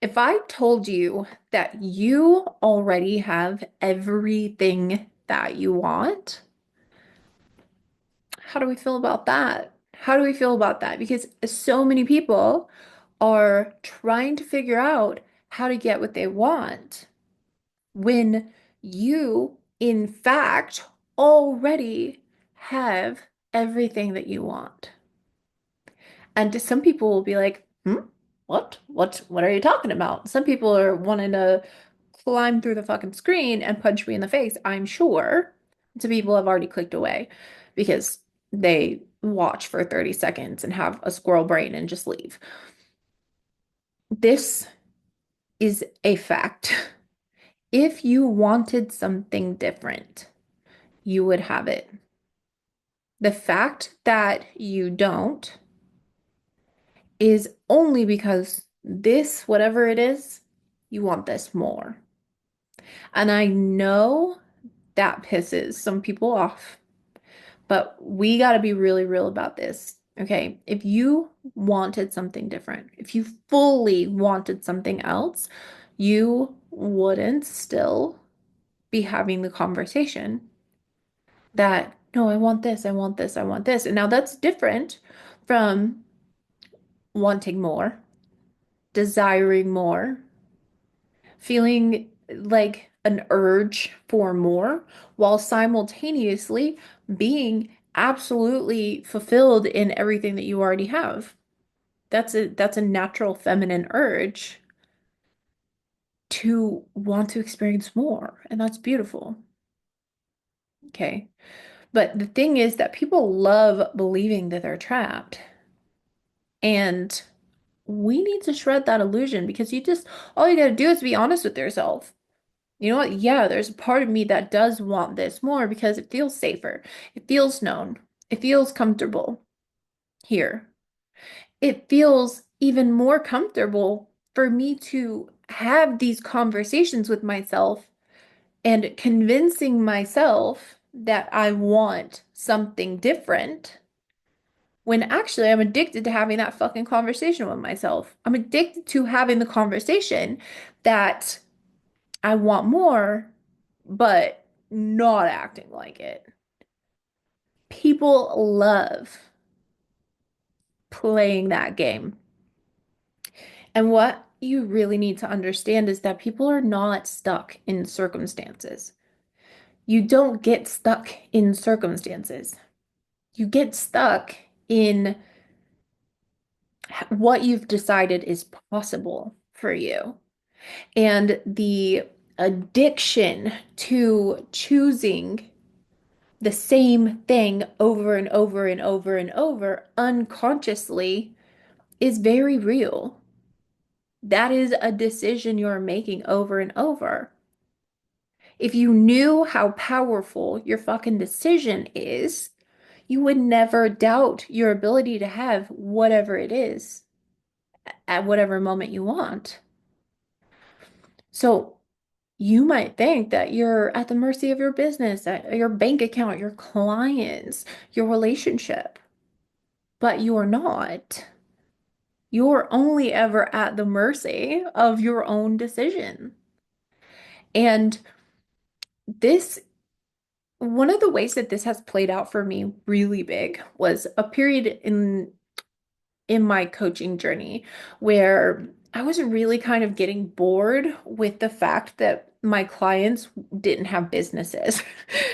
If I told you that you already have everything that you want, how do we feel about that? How do we feel about that? Because so many people are trying to figure out how to get what they want when you, in fact, already have everything that you want. And some people will be like, what? What are you talking about? Some people are wanting to climb through the fucking screen and punch me in the face, I'm sure. Some people have already clicked away because they watch for 30 seconds and have a squirrel brain and just leave. This is a fact. If you wanted something different, you would have it. The fact that you don't is only because this, whatever it is, you want this more. And I know that pisses some people off, but we got to be really real about this. Okay. If you wanted something different, if you fully wanted something else, you wouldn't still be having the conversation that, no, I want this, I want this, I want this. And now that's different from wanting more, desiring more, feeling like an urge for more while simultaneously being absolutely fulfilled in everything that you already have. That's a natural feminine urge to want to experience more, and that's beautiful. Okay. But the thing is that people love believing that they're trapped. And we need to shred that illusion because all you got to do is be honest with yourself. You know what? Yeah, there's a part of me that does want this more because it feels safer. It feels known. It feels comfortable here. It feels even more comfortable for me to have these conversations with myself and convincing myself that I want something different when actually I'm addicted to having that fucking conversation with myself. I'm addicted to having the conversation that I want more, but not acting like it. People love playing that game. And what you really need to understand is that people are not stuck in circumstances. You don't get stuck in circumstances. You get stuck in what you've decided is possible for you. And the addiction to choosing the same thing over and over and over and over unconsciously is very real. That is a decision you're making over and over. If you knew how powerful your fucking decision is, you would never doubt your ability to have whatever it is at whatever moment you want. So you might think that you're at the mercy of your business, your bank account, your clients, your relationship, but you're not. You're only ever at the mercy of your own decision. And this, one of the ways that this has played out for me really big was a period in my coaching journey where I was really kind of getting bored with the fact that my clients didn't have businesses.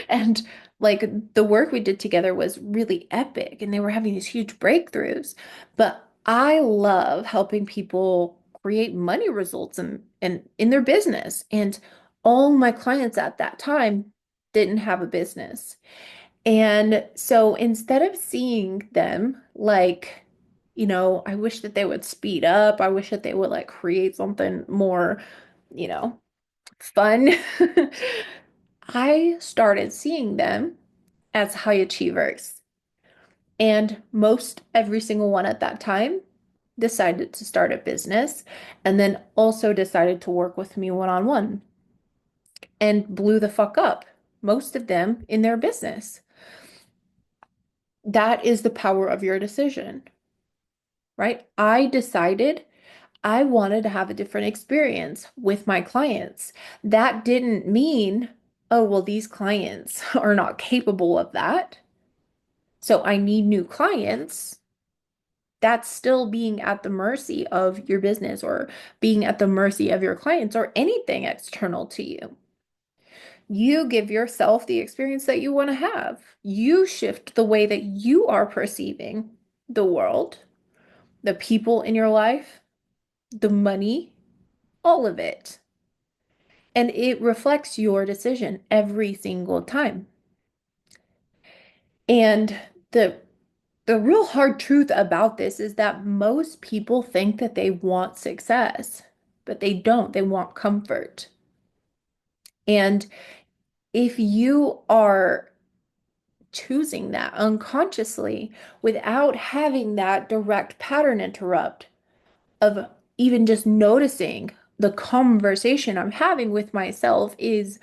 And like the work we did together was really epic and they were having these huge breakthroughs. But I love helping people create money results and in their business. And all my clients at that time didn't have a business. And so instead of seeing them like, I wish that they would speed up. I wish that they would like create something more, you know, fun. I started seeing them as high achievers. And most every single one at that time decided to start a business and then also decided to work with me one-on-one and blew the fuck up, most of them in their business. That is the power of your decision, right? I decided I wanted to have a different experience with my clients. That didn't mean, oh, well, these clients are not capable of that. So I need new clients. That's still being at the mercy of your business or being at the mercy of your clients or anything external to you. You give yourself the experience that you want to have. You shift the way that you are perceiving the world, the people in your life, the money, all of it. And it reflects your decision every single time. And the the real hard truth about this is that most people think that they want success, but they don't. They want comfort. And if you are choosing that unconsciously without having that direct pattern interrupt of even just noticing the conversation I'm having with myself is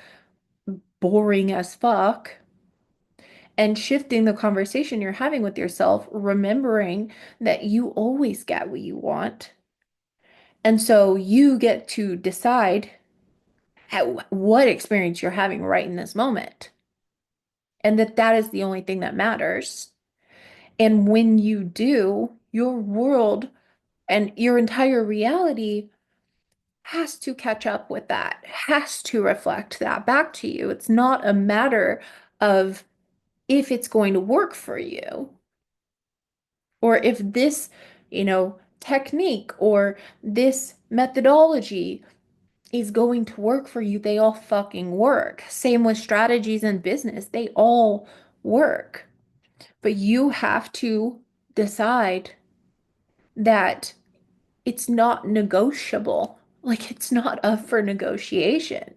boring as fuck, and shifting the conversation you're having with yourself, remembering that you always get what you want. And so you get to decide what experience you're having right in this moment, and that that is the only thing that matters. And when you do, your world and your entire reality has to catch up with that, has to reflect that back to you. It's not a matter of if it's going to work for you or if this, technique or this methodology is going to work for you. They all fucking work. Same with strategies in business, they all work. But you have to decide that it's not negotiable. Like it's not up for negotiation.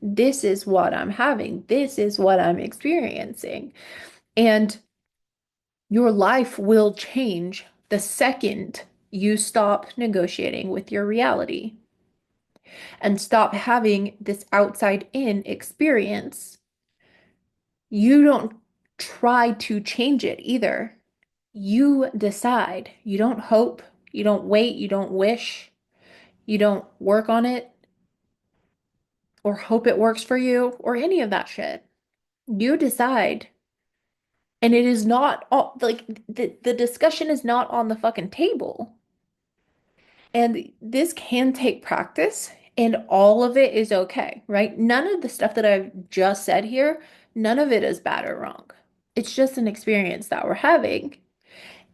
This is what I'm having. This is what I'm experiencing. And your life will change the second you stop negotiating with your reality and stop having this outside in experience. You don't try to change it either. You decide. You don't hope. You don't wait. You don't wish. You don't work on it or hope it works for you or any of that shit. You decide. And it is not all like the discussion is not on the fucking table. And this can take practice, and all of it is okay, right? None of the stuff that I've just said here, none of it is bad or wrong. It's just an experience that we're having.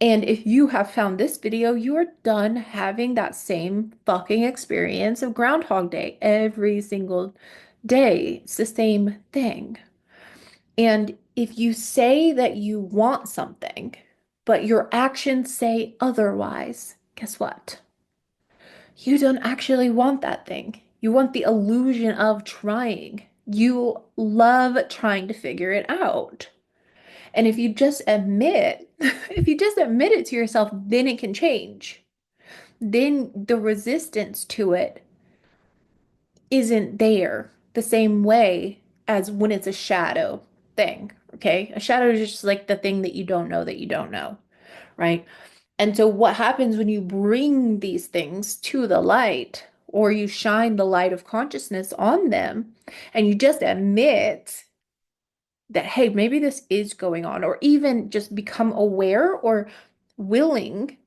And if you have found this video, you are done having that same fucking experience of Groundhog Day every single day. It's the same thing. And if you say that you want something, but your actions say otherwise, guess what? You don't actually want that thing. You want the illusion of trying. You love trying to figure it out. And if you just admit, if you just admit it to yourself, then it can change. Then the resistance to it isn't there the same way as when it's a shadow thing. Okay. A shadow is just like the thing that you don't know, right? And so, what happens when you bring these things to the light or you shine the light of consciousness on them and you just admit that, hey, maybe this is going on, or even just become aware or willing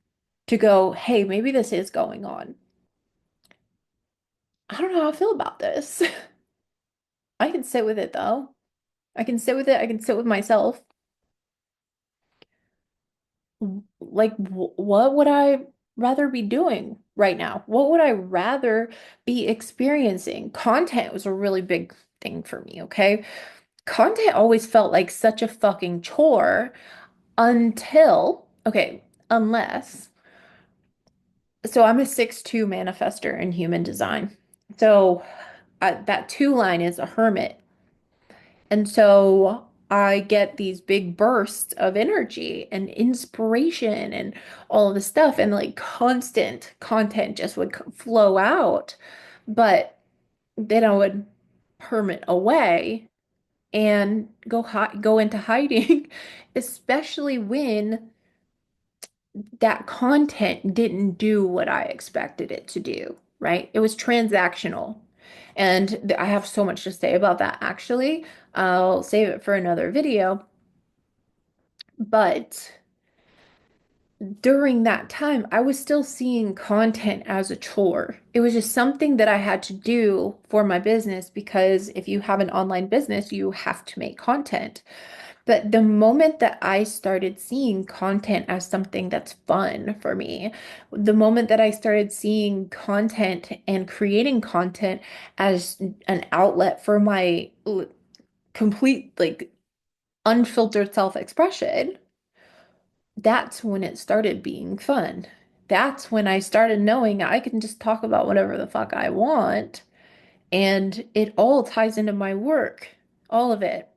to go, hey, maybe this is going on. I don't know how I feel about this. I can sit with it though. I can sit with it. I can sit with myself. Like, what would I rather be doing right now? What would I rather be experiencing? Content was a really big thing for me, okay? Content always felt like such a fucking chore until, okay, unless, so I'm a 6'2" manifester in human design. So that two line is a hermit. And so I get these big bursts of energy and inspiration and all of this stuff, and like constant content just would flow out. But then I would hermit away and go into hiding, especially when that content didn't do what I expected it to do, right? It was transactional. And I have so much to say about that actually. I'll save it for another video. But during that time, I was still seeing content as a chore. It was just something that I had to do for my business because if you have an online business, you have to make content. But the moment that I started seeing content as something that's fun for me, the moment that I started seeing content and creating content as an outlet for my complete, like, unfiltered self-expression, that's when it started being fun. That's when I started knowing I can just talk about whatever the fuck I want, and it all ties into my work, all of it.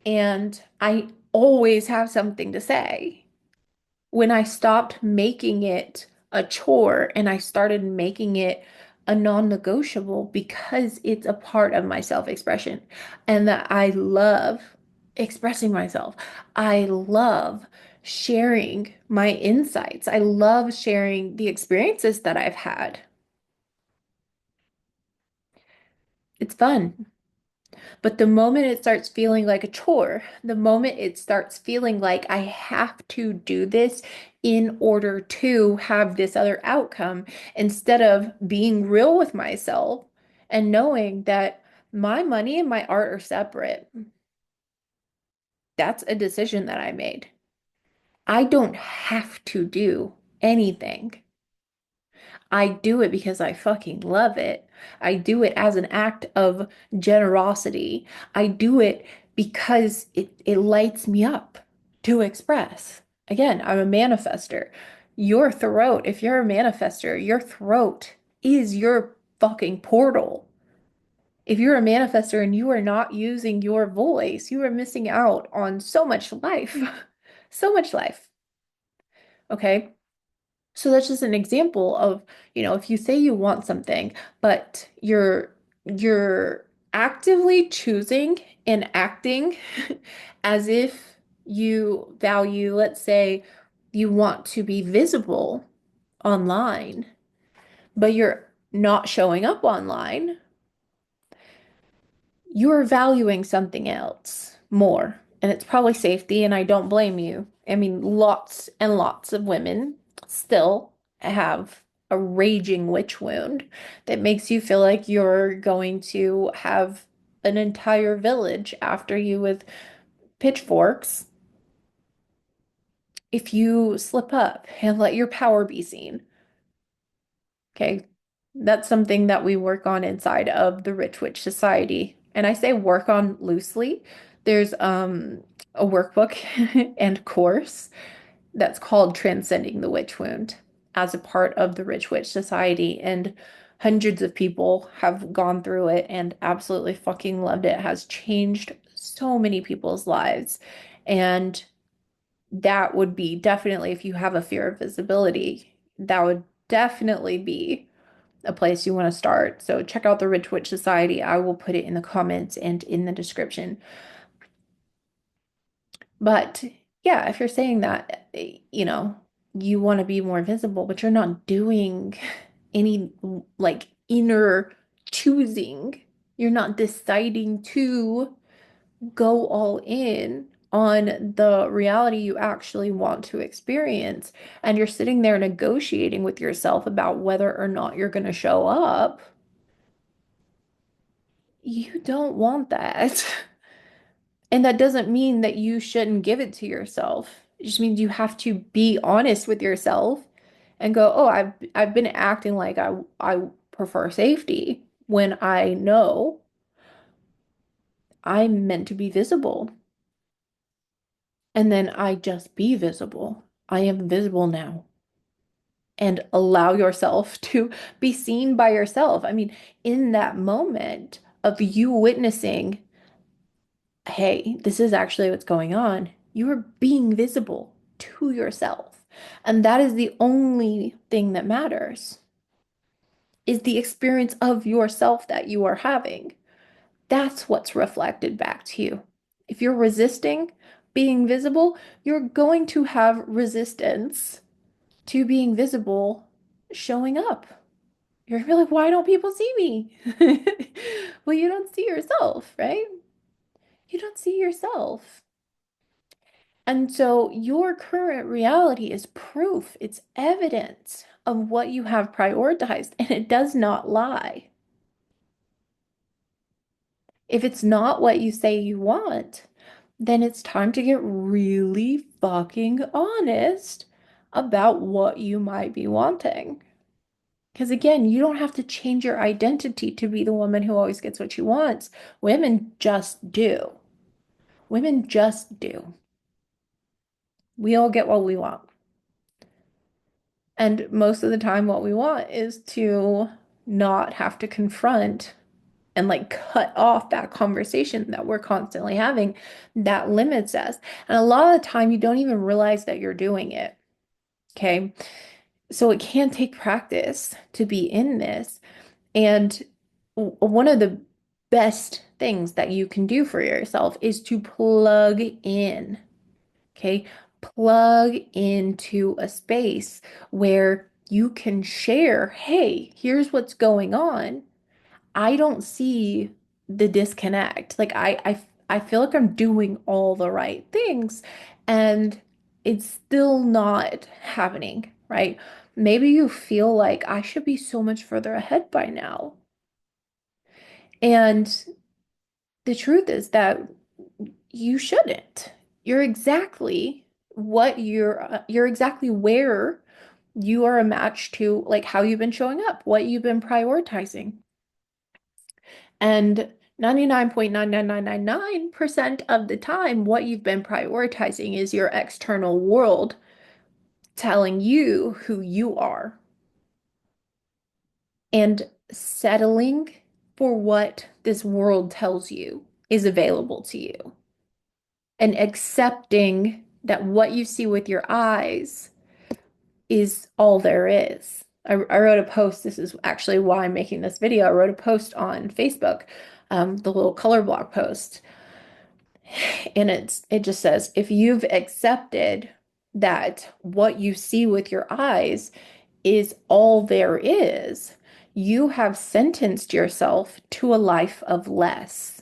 And I always have something to say. When I stopped making it a chore and I started making it a non-negotiable because it's a part of my self-expression and that I love expressing myself. I love sharing my insights. I love sharing the experiences that I've had. It's fun. But the moment it starts feeling like a chore, the moment it starts feeling like I have to do this in order to have this other outcome, instead of being real with myself and knowing that my money and my art are separate, that's a decision that I made. I don't have to do anything. I do it because I fucking love it. I do it as an act of generosity. I do it because it lights me up to express. Again, I'm a manifester. Your throat, if you're a manifester, your throat is your fucking portal. If you're a manifester and you are not using your voice, you are missing out on so much life. So much life. Okay? So that's just an example of, if you say you want something, but you're actively choosing and acting as if you value, let's say you want to be visible online, but you're not showing up online, you're valuing something else more. And it's probably safety, and I don't blame you. I mean, lots and lots of women still have a raging witch wound that makes you feel like you're going to have an entire village after you with pitchforks if you slip up and let your power be seen. Okay. That's something that we work on inside of the Rich Witch Society. And I say work on loosely. There's a workbook and course that's called Transcending the Witch Wound as a part of the Rich Witch Society. And hundreds of people have gone through it and absolutely fucking loved it. It has changed so many people's lives. And that would be definitely, if you have a fear of visibility, that would definitely be a place you want to start. So check out the Rich Witch Society. I will put it in the comments and in the description. But yeah, if you're saying that, you want to be more visible, but you're not doing any like inner choosing, you're not deciding to go all in on the reality you actually want to experience, and you're sitting there negotiating with yourself about whether or not you're going to show up. You don't want that. And that doesn't mean that you shouldn't give it to yourself. It just means you have to be honest with yourself and go, "Oh, I've been acting like I prefer safety when I know I'm meant to be visible." And then I just be visible. I am visible now. And allow yourself to be seen by yourself. I mean, in that moment of you witnessing, hey, this is actually what's going on, you are being visible to yourself. And that is the only thing that matters, is the experience of yourself that you are having. That's what's reflected back to you. If you're resisting being visible, you're going to have resistance to being visible showing up. You're gonna be like, why don't people see me? Well, you don't see yourself, right? You don't see yourself. And so your current reality is proof, it's evidence of what you have prioritized, and it does not lie. If it's not what you say you want, then it's time to get really fucking honest about what you might be wanting. Because again, you don't have to change your identity to be the woman who always gets what she wants. Women just do. Women just do. We all get what we want. And most of the time, what we want is to not have to confront and like cut off that conversation that we're constantly having that limits us. And a lot of the time, you don't even realize that you're doing it. Okay. So it can take practice to be in this. And one of the best things that you can do for yourself is to plug in. Okay. Plug into a space where you can share, hey, here's what's going on. I don't see the disconnect. Like I feel like I'm doing all the right things and it's still not happening, right? Maybe you feel like I should be so much further ahead by now. And the truth is that you shouldn't. You're exactly you're exactly where you are a match to like how you've been showing up, what you've been prioritizing. And 99.99999% of the time, what you've been prioritizing is your external world telling you who you are and settling for what this world tells you is available to you and accepting that what you see with your eyes is all there is. I wrote a post. This is actually why I'm making this video. I wrote a post on Facebook, the little color block post. And it just says, if you've accepted that what you see with your eyes is all there is, you have sentenced yourself to a life of less.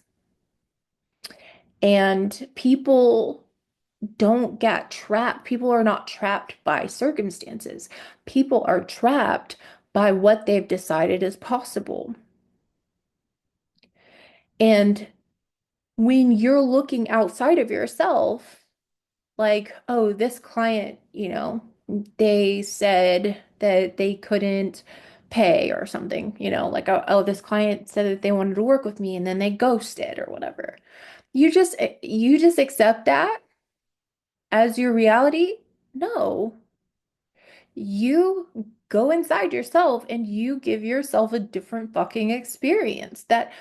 And people don't get trapped. People are not trapped by circumstances. People are trapped by what they've decided is possible. And when you're looking outside of yourself, like, oh, this client, they said that they couldn't pay or something, like, oh, this client said that they wanted to work with me and then they ghosted or whatever. You just accept that as your reality? No. You go inside yourself and you give yourself a different fucking experience that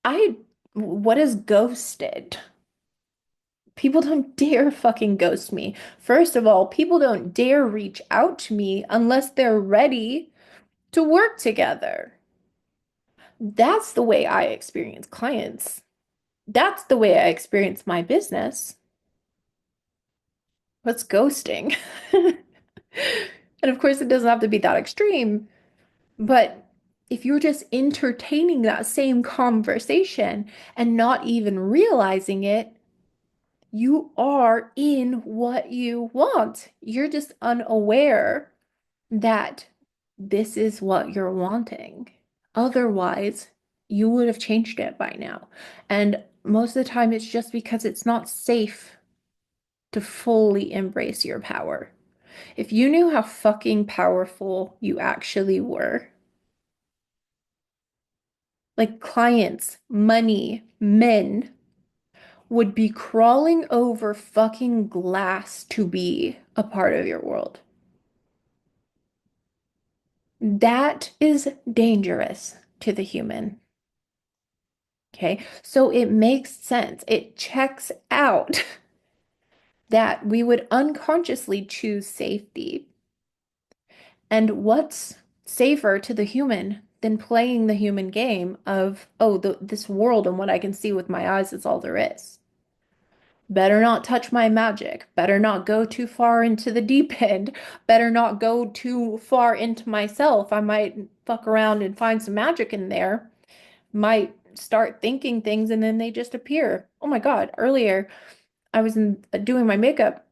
I what is ghosted? People don't dare fucking ghost me. First of all, people don't dare reach out to me unless they're ready to work together. That's the way I experience clients. That's the way I experience my business. What's ghosting? And of course, it doesn't have to be that extreme, but if you're just entertaining that same conversation and not even realizing it, you are in what you want. You're just unaware that this is what you're wanting. Otherwise, you would have changed it by now. And most of the time, it's just because it's not safe to fully embrace your power. If you knew how fucking powerful you actually were, like clients, money, men would be crawling over fucking glass to be a part of your world. That is dangerous to the human. Okay, so it makes sense. It checks out that we would unconsciously choose safety. And what's safer to the human than playing the human game of, oh, this world and what I can see with my eyes is all there is. Better not touch my magic. Better not go too far into the deep end. Better not go too far into myself. I might fuck around and find some magic in there. Might start thinking things and then they just appear. Oh my God. Earlier, I was doing my makeup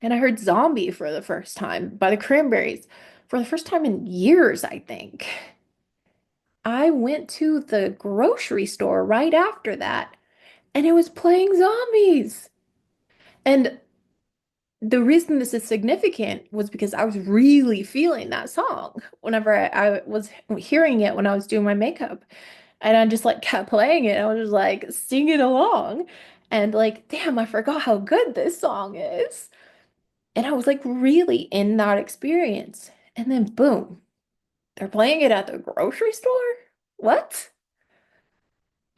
and I heard Zombie for the first time by the Cranberries for the first time in years, I think. I went to the grocery store right after that and it was playing Zombies. And the reason this is significant was because I was really feeling that song whenever I was hearing it when I was doing my makeup. And I just like kept playing it. I was just like singing along. And like, damn, I forgot how good this song is. And I was like really in that experience. And then boom, they're playing it at the grocery store? What?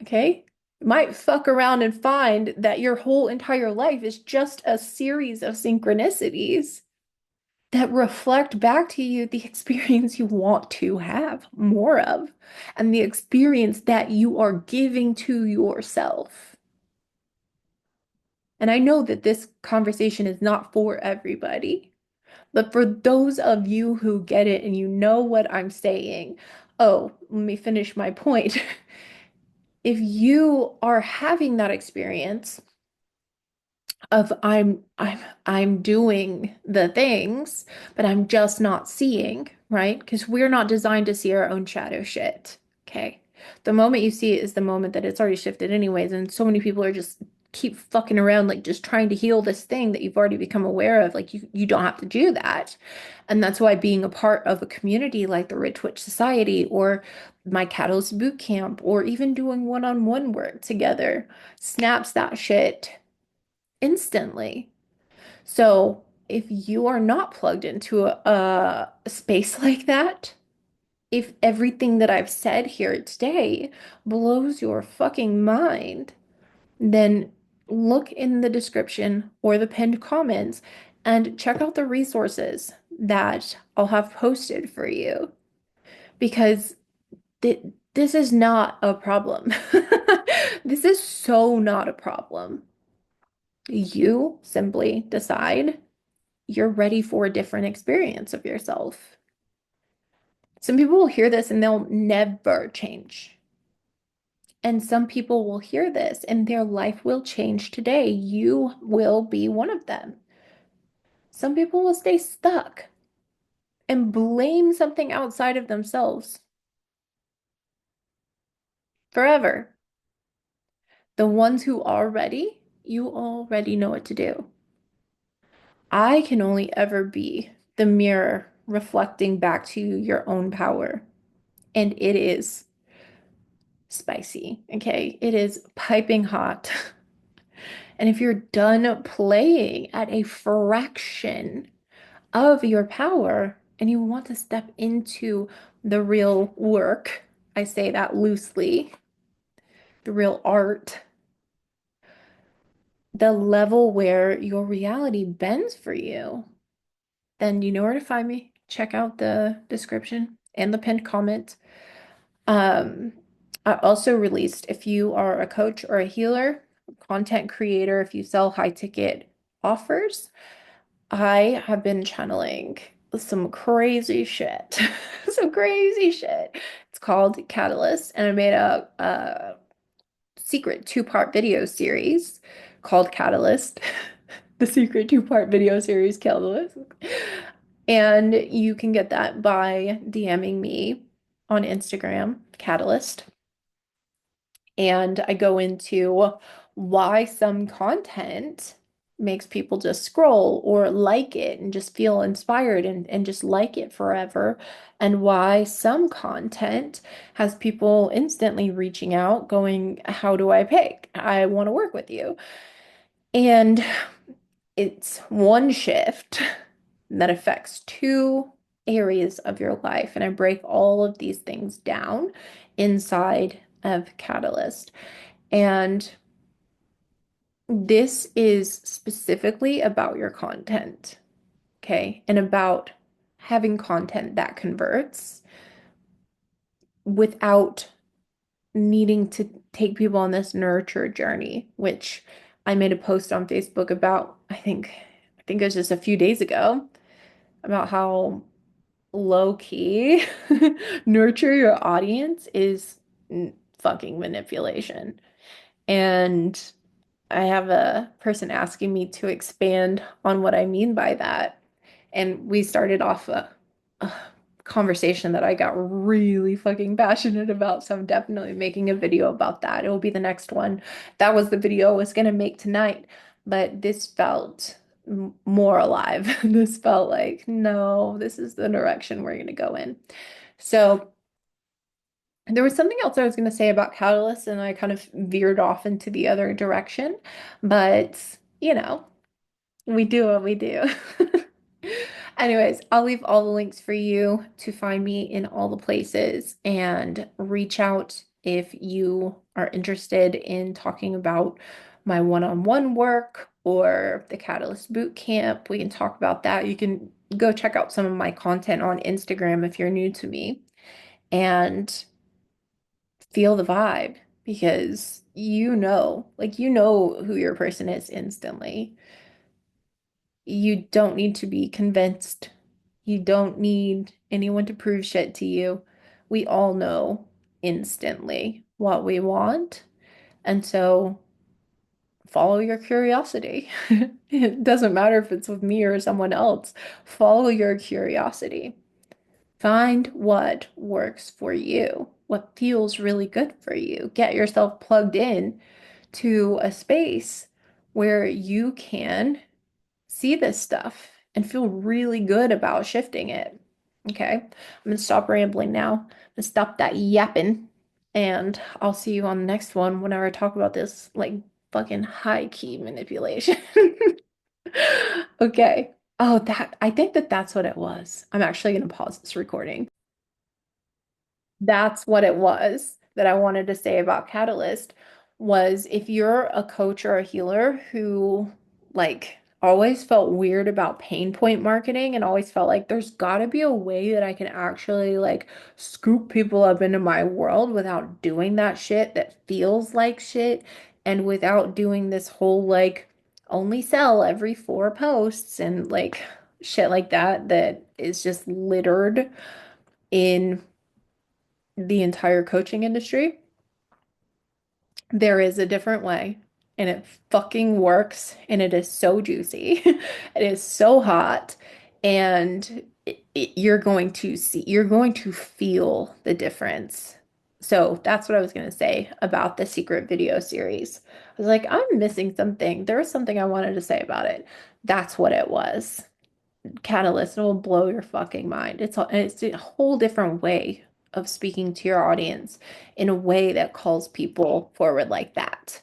Okay. You might fuck around and find that your whole entire life is just a series of synchronicities that reflect back to you the experience you want to have more of and the experience that you are giving to yourself. And I know that this conversation is not for everybody, but for those of you who get it and you know what I'm saying, oh, let me finish my point. If you are having that experience, of I'm doing the things, but I'm just not seeing, right? Because we're not designed to see our own shadow shit. Okay. The moment you see it is the moment that it's already shifted anyways, and so many people are just keep fucking around like just trying to heal this thing that you've already become aware of. Like you don't have to do that. And that's why being a part of a community like the Rich Witch Society or my Catalyst Boot Camp or even doing one-on-one work together snaps that shit instantly. So if you are not plugged into a space like that, if everything that I've said here today blows your fucking mind, then look in the description or the pinned comments and check out the resources that I'll have posted for you because th this is not a problem. This is so not a problem. You simply decide you're ready for a different experience of yourself. Some people will hear this and they'll never change. And some people will hear this and their life will change today. You will be one of them. Some people will stay stuck and blame something outside of themselves forever. The ones who are ready, you already know what to do. I can only ever be the mirror reflecting back to your own power. And it is spicy. Okay. It is piping hot. And if you're done playing at a fraction of your power and you want to step into the real work, I say that loosely, the real art, the level where your reality bends for you, then you know where to find me. Check out the description and the pinned comment. Um, I also released if you are a coach or a healer, content creator, if you sell high ticket offers, I have been channeling some crazy shit. Some crazy shit. It's called Catalyst, and I made a secret two-part video series called Catalyst. The secret two-part video series Catalyst. And you can get that by DMing me on Instagram, Catalyst. And I go into why some content makes people just scroll or like it and just feel inspired and just like it forever, and why some content has people instantly reaching out, going, how do I pick? I want to work with you. And it's one shift that affects two areas of your life. And I break all of these things down inside of Catalyst. And this is specifically about your content, okay? And about having content that converts without needing to take people on this nurture journey, which I made a post on Facebook about, I think it was just a few days ago, about how low key nurture your audience is fucking manipulation. And I have a person asking me to expand on what I mean by that. And we started off a conversation that I got really fucking passionate about. So I'm definitely making a video about that. It will be the next one. That was the video I was going to make tonight, but this felt more alive. This felt like, no, this is the direction we're going to go in. So there was something else I was going to say about Catalyst, and I kind of veered off into the other direction. But, you know, we do what we do. Anyways, I'll leave all the links for you to find me in all the places and reach out if you are interested in talking about my one-on-one work or the Catalyst Boot Camp. We can talk about that. You can go check out some of my content on Instagram if you're new to me and feel the vibe because you know who your person is instantly. You don't need to be convinced. You don't need anyone to prove shit to you. We all know instantly what we want. And so follow your curiosity. It doesn't matter if it's with me or someone else. Follow your curiosity. Find what works for you, what feels really good for you. Get yourself plugged in to a space where you can see this stuff and feel really good about shifting it. Okay, I'm gonna stop rambling now. I'm gonna stop that yapping, and I'll see you on the next one whenever I talk about this like fucking high key manipulation. Okay. Oh, that I think that's what it was. I'm actually gonna pause this recording. That's what it was that I wanted to say about Catalyst was if you're a coach or a healer who like always felt weird about pain point marketing and always felt like there's got to be a way that I can actually like scoop people up into my world without doing that shit that feels like shit and without doing this whole like only sell every 4 posts and like shit like that that is just littered in the entire coaching industry. There is a different way, and it fucking works, and it is so juicy. It is so hot, and you're going to see, you're going to feel the difference. So that's what I was going to say about the secret video series. I was like, I'm missing something. There was something I wanted to say about it. That's what it was. Catalyst will blow your fucking mind. It's a whole different way of speaking to your audience in a way that calls people forward like that,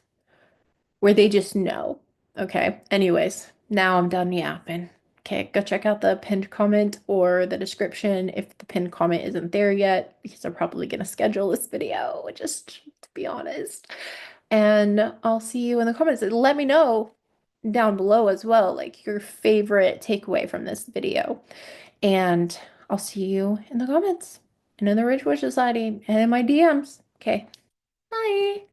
where they just know. Okay. Anyways, now I'm done yapping. Okay, go check out the pinned comment or the description if the pinned comment isn't there yet, because I'm probably gonna schedule this video, just to be honest. And I'll see you in the comments. Let me know down below as well, like your favorite takeaway from this video. And I'll see you in the comments and in the Rich Witch Society and in my DMs. Okay, bye.